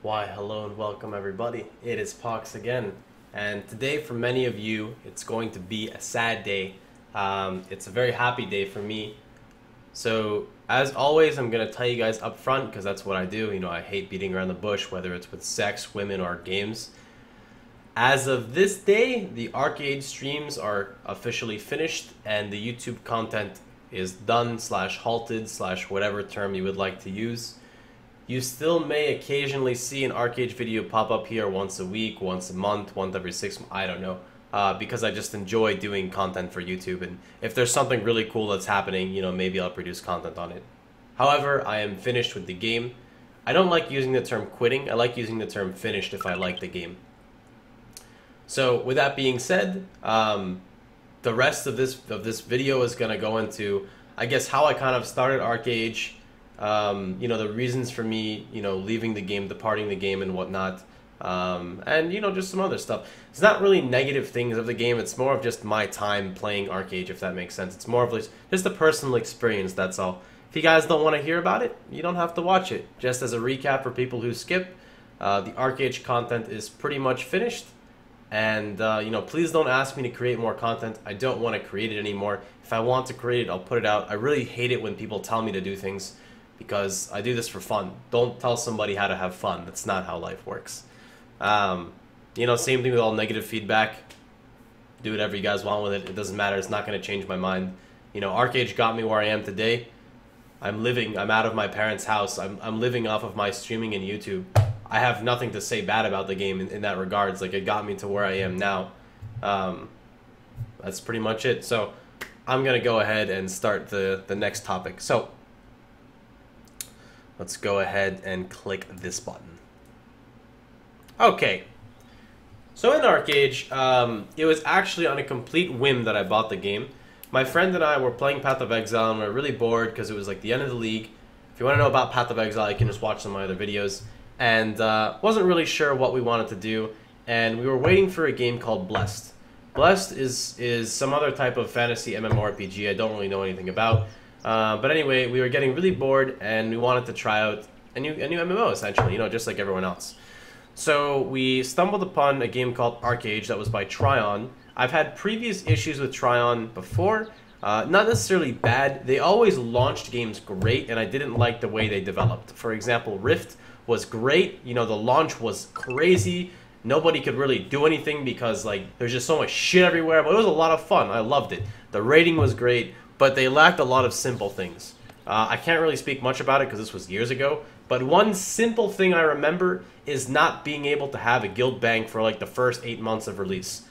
Why, hello and welcome everybody. It is Pohx again. And today, for many of you, it's going to be a sad day. It's a very happy day for me. So, as always, I'm going to tell you guys up front because that's what I do. You know, I hate beating around the bush, whether it's with sex, women, or games. As of this day, the ArcheAge streams are officially finished and the YouTube content is done slash halted slash whatever term you would like to use. You still may occasionally see an ArcheAge video pop up here once a week, once a month, once every 6 months, I don't know. Because I just enjoy doing content for YouTube, and if there's something really cool that's happening, you know, maybe I'll produce content on it. However, I am finished with the game. I don't like using the term quitting, I like using the term finished if I like the game. So with that being said, the rest of this video is going to go into, I guess, how I kind of started ArcheAge, you know, the reasons for me, you know, leaving the game, departing the game and whatnot, and, you know, just some other stuff. It's not really negative things of the game, it's more of just my time playing ArcheAge, if that makes sense. It's more of just a personal experience, that's all. If you guys don't want to hear about it, you don't have to watch it. Just as a recap for people who skip, the ArcheAge content is pretty much finished. And, you know, please don't ask me to create more content. I don't want to create it anymore. If I want to create it, I'll put it out. I really hate it when people tell me to do things because I do this for fun. Don't tell somebody how to have fun. That's not how life works. You know, same thing with all negative feedback. Do whatever you guys want with it. It doesn't matter. It's not going to change my mind. You know, ArcheAge got me where I am today. I'm out of my parents' house. I'm living off of my streaming and YouTube. I have nothing to say bad about the game in that regards. Like, it got me to where I am now. That's pretty much it. So I'm going to go ahead and start the next topic. So let's go ahead and click this button. Okay. So in ArcheAge, it was actually on a complete whim that I bought the game. My friend and I were playing Path of Exile and we were really bored because it was like the end of the league. If you want to know about Path of Exile, you can just watch some of my other videos. And wasn't really sure what we wanted to do, and we were waiting for a game called Blessed. Blessed is some other type of fantasy MMORPG I don't really know anything about, but anyway, we were getting really bored, and we wanted to try out a new MMO, essentially, you know, just like everyone else. So we stumbled upon a game called ArcheAge that was by Tryon. I've had previous issues with Tryon before, not necessarily bad. They always launched games great, and I didn't like the way they developed. For example, Rift was great. You know, the launch was crazy. Nobody could really do anything because, like, there's just so much shit everywhere, but it was a lot of fun. I loved it. The rating was great, but they lacked a lot of simple things. I can't really speak much about it because this was years ago, but one simple thing I remember is not being able to have a guild bank for, like, the first 8 months of release.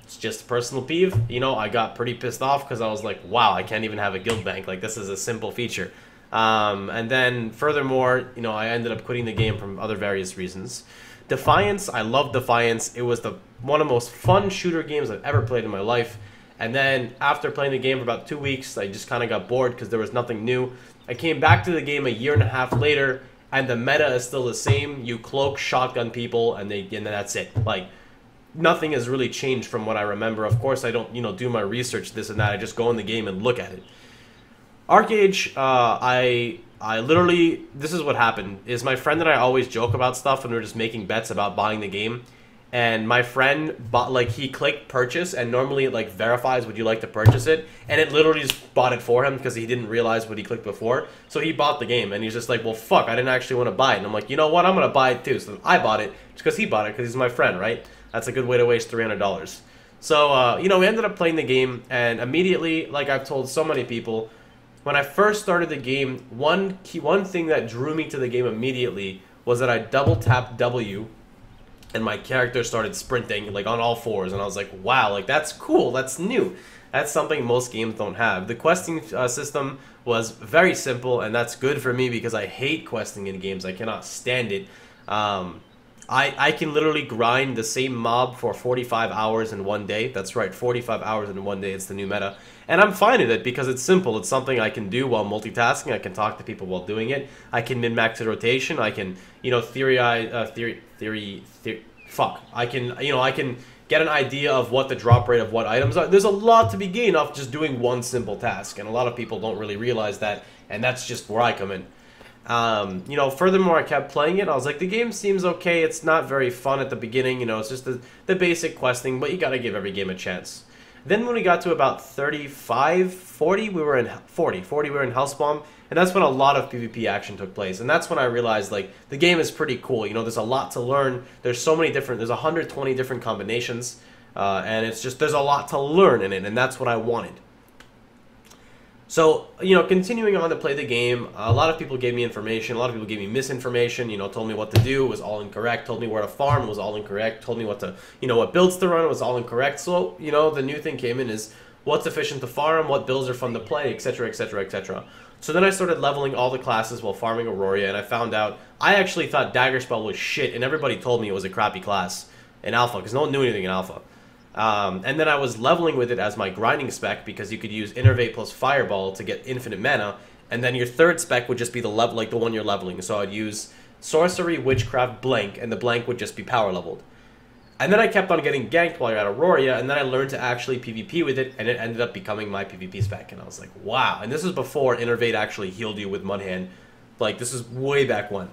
It's just a personal peeve. You know, I got pretty pissed off because I was like, wow, I can't even have a guild bank. Like, this is a simple feature. And then furthermore, you know, I ended up quitting the game from other various reasons. Defiance, I love Defiance. It was one of the most fun shooter games I've ever played in my life. And then after playing the game for about 2 weeks, I just kind of got bored because there was nothing new. I came back to the game a year and a half later, and the meta is still the same. You cloak shotgun people, and then that's it. Like, nothing has really changed from what I remember. Of course, I don't, you know, do my research, this and that. I just go in the game and look at it. ArcheAge, I literally, this is what happened, is my friend and I always joke about stuff when we're just making bets about buying the game, and my friend bought, like, he clicked purchase, and normally it, like, verifies would you like to purchase it, and it literally just bought it for him because he didn't realize what he clicked before, so he bought the game, and he's just like, well, fuck, I didn't actually want to buy it, and I'm like, you know what, I'm going to buy it too, so I bought it, just because he bought it, because he's my friend, right? That's a good way to waste $300. So, you know, we ended up playing the game, and immediately, like I've told so many people, when I first started the game, one thing that drew me to the game immediately was that I double tapped W and my character started sprinting, like, on all fours, and I was like, wow, like, that's cool, that's new. That's something most games don't have. The questing system was very simple, and that's good for me because I hate questing in games. I cannot stand it. I can literally grind the same mob for 45 hours in one day. That's right, 45 hours in one day. It's the new meta. And I'm fine with it because it's simple. It's something I can do while multitasking. I can talk to people while doing it. I can min-max the rotation. I can, you know, I can, you know, I can get an idea of what the drop rate of what items are. There's a lot to be gained off just doing one simple task. And a lot of people don't really realize that. And that's just where I come in. You know, furthermore, I kept playing it. I was like, the game seems okay. It's not very fun at the beginning. You know, it's just the basic questing, but you got to give every game a chance. Then when we got to about 35, 40, we were in 40, we were in Hellspawn, and that's when a lot of PvP action took place. And that's when I realized, like, the game is pretty cool. You know, there's a lot to learn. There's so many different, there's 120 different combinations, and it's just, there's a lot to learn in it, and that's what I wanted. So, you know, continuing on to play the game, a lot of people gave me information, a lot of people gave me misinformation, you know, told me what to do, it was all incorrect, told me where to farm, it was all incorrect, told me what to, you know, what builds to run, it was all incorrect. So, you know, the new thing came in is what's efficient to farm, what builds are fun to play, etc., etc., etc. So then I started leveling all the classes while farming Aurora, and I found out, I actually thought Daggerspell was shit, and everybody told me it was a crappy class in Alpha, because no one knew anything in Alpha. And then I was leveling with it as my grinding spec because you could use Innervate plus Fireball to get infinite mana, and then your third spec would just be the level, like the one you're leveling. So I'd use Sorcery, Witchcraft, Blank, and the Blank would just be power leveled. And then I kept on getting ganked while you're at Aurora, and then I learned to actually PvP with it, and it ended up becoming my PvP spec. And I was like, wow. And this is before Innervate actually healed you with Mudhand. Like, this is way back when.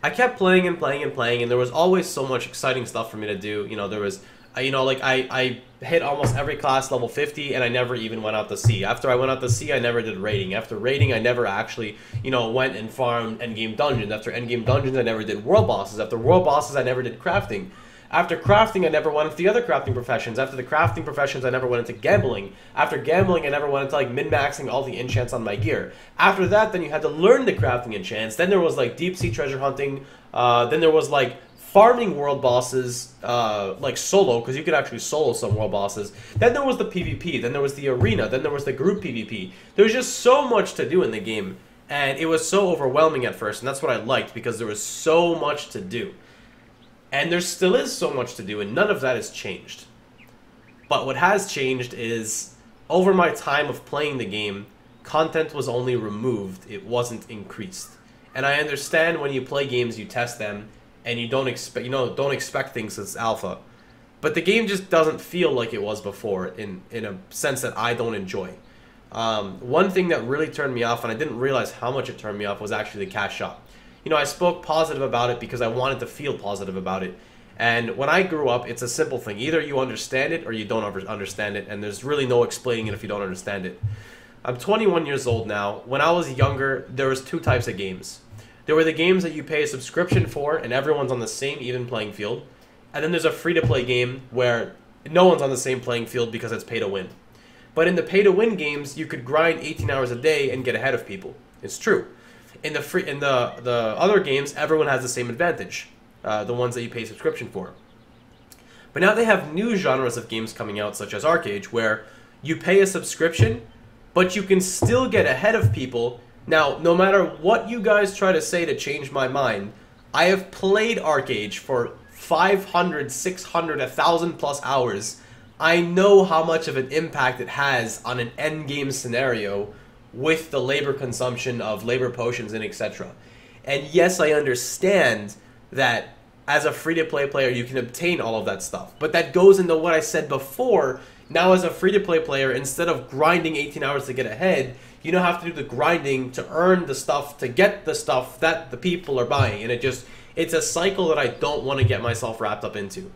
I kept playing and playing and playing, and there was always so much exciting stuff for me to do. You know, there was, you know, like I hit almost every class level 50, and I never even went out to sea. After I went out to sea, I never did raiding. After raiding, I never actually, you know, went and farmed endgame dungeons. After endgame dungeons, I never did world bosses. After world bosses, I never did crafting. After crafting, I never went into the other crafting professions. After the crafting professions, I never went into gambling. After gambling, I never went into like min-maxing all the enchants on my gear. After that, then you had to learn the crafting enchants. Then there was like deep sea treasure hunting. Then there was like farming world bosses, like solo, because you could actually solo some world bosses. Then there was the PvP. Then there was the arena. Then there was the group PvP. There was just so much to do in the game, and it was so overwhelming at first, and that's what I liked because there was so much to do. And there still is so much to do, and none of that has changed. But what has changed is, over my time of playing the game, content was only removed, it wasn't increased. And I understand when you play games, you test them, and you don't expect, don't expect things as alpha. But the game just doesn't feel like it was before, in a sense that I don't enjoy. One thing that really turned me off, and I didn't realize how much it turned me off, was actually the cash shop. You know, I spoke positive about it because I wanted to feel positive about it. And when I grew up, it's a simple thing. Either you understand it or you don't understand it, and there's really no explaining it if you don't understand it. I'm 21 years old now. When I was younger, there was two types of games. There were the games that you pay a subscription for, and everyone's on the same even playing field. And then there's a free-to-play game where no one's on the same playing field because it's pay-to-win. But in the pay-to-win games, you could grind 18 hours a day and get ahead of people. It's true. In the other games, everyone has the same advantage, the ones that you pay subscription for. But now they have new genres of games coming out, such as ArcheAge, where you pay a subscription, but you can still get ahead of people. Now, no matter what you guys try to say to change my mind, I have played ArcheAge for 500, 600, 1,000 plus hours. I know how much of an impact it has on an endgame scenario with the labor consumption of labor potions and etc. And yes, I understand that as a free-to-play player, you can obtain all of that stuff. But that goes into what I said before. Now, as a free-to-play player, instead of grinding 18 hours to get ahead, you now have to do the grinding to earn the stuff, to get the stuff that the people are buying. And it's a cycle that I don't want to get myself wrapped up into.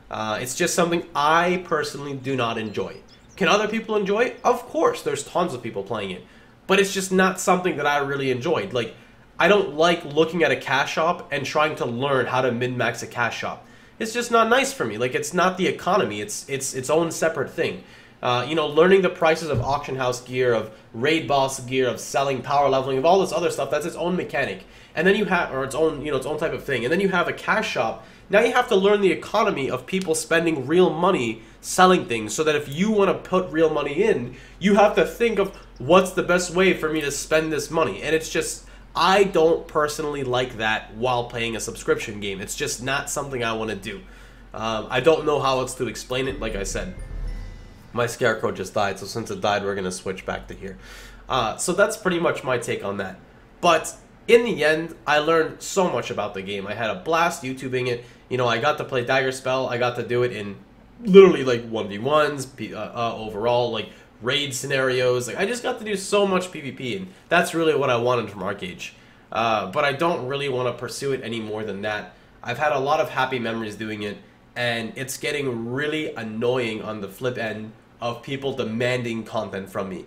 It's just something I personally do not enjoy. Can other people enjoy it? Of course, there's tons of people playing it. But it's just not something that I really enjoyed. Like, I don't like looking at a cash shop and trying to learn how to min-max a cash shop. It's just not nice for me. Like, it's not the economy. It's its own separate thing. You know, learning the prices of auction house gear, of raid boss gear, of selling, power leveling, of all this other stuff, that's its own mechanic. And then you have, or its own, its own type of thing. And then you have a cash shop. Now you have to learn the economy of people spending real money selling things, so that if you want to put real money in, you have to think of what's the best way for me to spend this money. And it's just, I don't personally like that while playing a subscription game. It's just not something I want to do. I don't know how else to explain it. Like I said, my scarecrow just died, so since it died, we're going to switch back to here. So that's pretty much my take on that. But in the end, I learned so much about the game. I had a blast YouTubing it. You know, I got to play Daggerspell. I got to do it in literally like 1v1s overall, like raid scenarios. Like, I just got to do so much PvP, and that's really what I wanted from ArcheAge. But I don't really want to pursue it any more than that. I've had a lot of happy memories doing it, and it's getting really annoying on the flip end of people demanding content from me.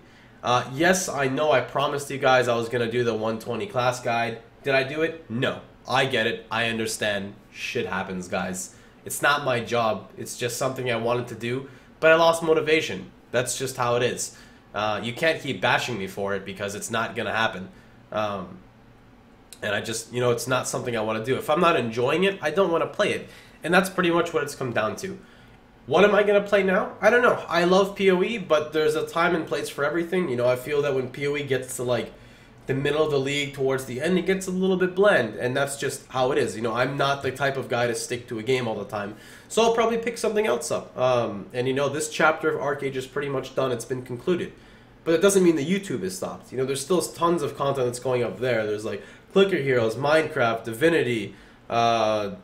Yes, I know I promised you guys I was going to do the 120 class guide. Did I do it? No. I get it. I understand. Shit happens, guys. It's not my job. It's just something I wanted to do, but I lost motivation. That's just how it is. You can't keep bashing me for it because it's not going to happen. And I just, you know, it's not something I want to do. If I'm not enjoying it, I don't want to play it. And that's pretty much what it's come down to. What am I going to play now? I don't know. I love PoE, but there's a time and place for everything. You know, I feel that when PoE gets to, like, the middle of the league towards the end, it gets a little bit bland. And that's just how it is. You know, I'm not the type of guy to stick to a game all the time. So I'll probably pick something else up. And, you know, this chapter of ArcheAge is pretty much done. It's been concluded. But it doesn't mean the YouTube is stopped. You know, there's still tons of content that's going up there. There's, like, Clicker Heroes, Minecraft, Divinity, Path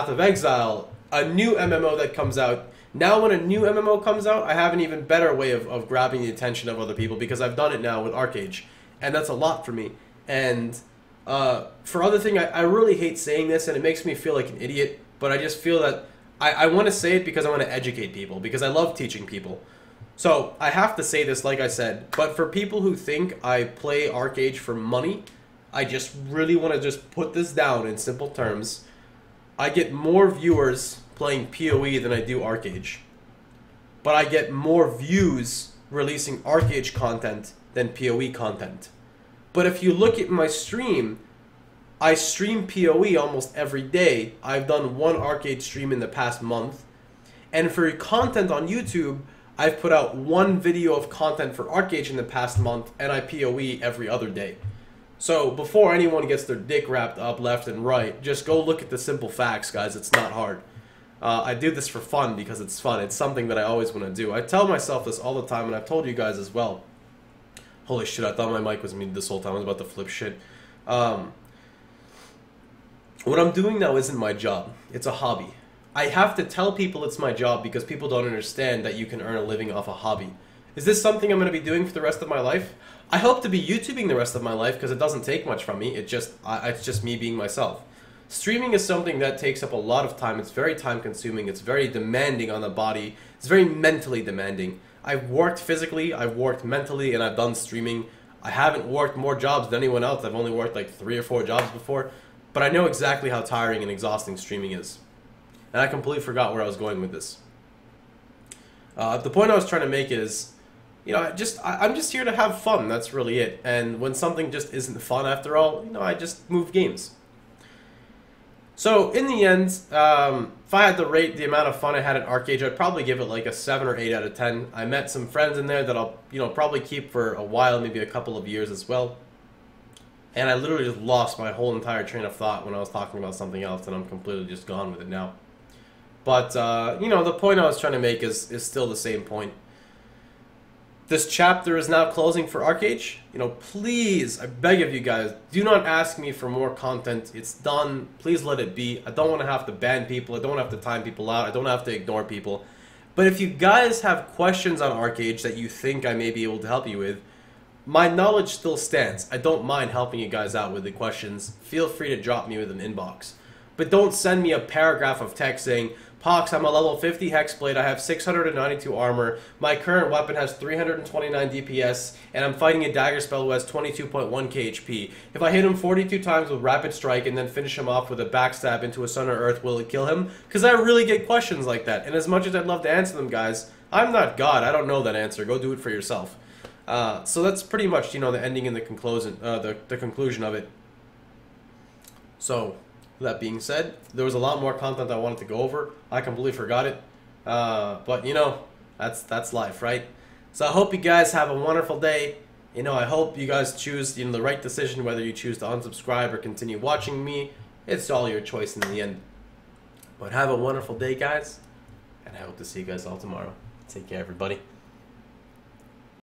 of Exile, a new MMO that comes out. Now when a new MMO comes out, I have an even better way of grabbing the attention of other people because I've done it now with ArcheAge. And that's a lot for me. And for other thing, I really hate saying this and it makes me feel like an idiot, but I just feel that I want to say it because I want to educate people, because I love teaching people. So I have to say this like I said, but for people who think I play ArcheAge for money, I just really want to just put this down in simple terms. I get more viewers playing PoE than I do ArcheAge. But I get more views releasing ArcheAge content than PoE content. But if you look at my stream, I stream PoE almost every day. I've done one ArcheAge stream in the past month. And for content on YouTube, I've put out one video of content for ArcheAge in the past month, and I PoE every other day. So before anyone gets their dick wrapped up left and right, just go look at the simple facts, guys. It's not hard. I do this for fun because it's fun. It's something that I always want to do. I tell myself this all the time, and I've told you guys as well. Holy shit, I thought my mic was muted this whole time. I was about to flip shit. What I'm doing now isn't my job. It's a hobby. I have to tell people it's my job because people don't understand that you can earn a living off a hobby. Is this something I'm going to be doing for the rest of my life? I hope to be YouTubing the rest of my life because it doesn't take much from me. It's just me being myself. Streaming is something that takes up a lot of time. It's very time consuming. It's very demanding on the body. It's very mentally demanding. I've worked physically, I've worked mentally, and I've done streaming. I haven't worked more jobs than anyone else. I've only worked like 3 or 4 jobs before. But I know exactly how tiring and exhausting streaming is. And I completely forgot where I was going with this. The point I was trying to make is, you know, I'm just here to have fun. That's really it. And when something just isn't fun after all, you know, I just move games. So in the end, if I had to rate the amount of fun I had at ArcheAge, I'd probably give it like a 7 or 8 out of 10. I met some friends in there that I'll, you know, probably keep for a while, maybe a couple of years as well. And I literally just lost my whole entire train of thought when I was talking about something else, and I'm completely just gone with it now. But, you know, the point I was trying to make is still the same point. This chapter is now closing for ArcheAge. You know, please, I beg of you guys, do not ask me for more content. It's done. Please let it be. I don't want to have to ban people. I don't want to have to time people out. I don't have to ignore people. But if you guys have questions on ArcheAge that you think I may be able to help you with, my knowledge still stands. I don't mind helping you guys out with the questions. Feel free to drop me with an inbox. But don't send me a paragraph of text saying, Pohx, I'm a level 50 Hexblade, I have 692 armor, my current weapon has 329 DPS, and I'm fighting a dagger spell who has 22.1 KHP. If I hit him 42 times with Rapid Strike and then finish him off with a backstab into a Sun or Earth, will it kill him? Because I really get questions like that, and as much as I'd love to answer them, guys, I'm not God, I don't know that answer, go do it for yourself. So that's pretty much, you know, the ending and the conclusion of it. So, that being said, there was a lot more content I wanted to go over. I completely forgot it. But, you know, that's life, right? So I hope you guys have a wonderful day. You know, I hope you guys choose, you know, the right decision, whether you choose to unsubscribe or continue watching me. It's all your choice in the end. But have a wonderful day, guys. And I hope to see you guys all tomorrow. Take care, everybody.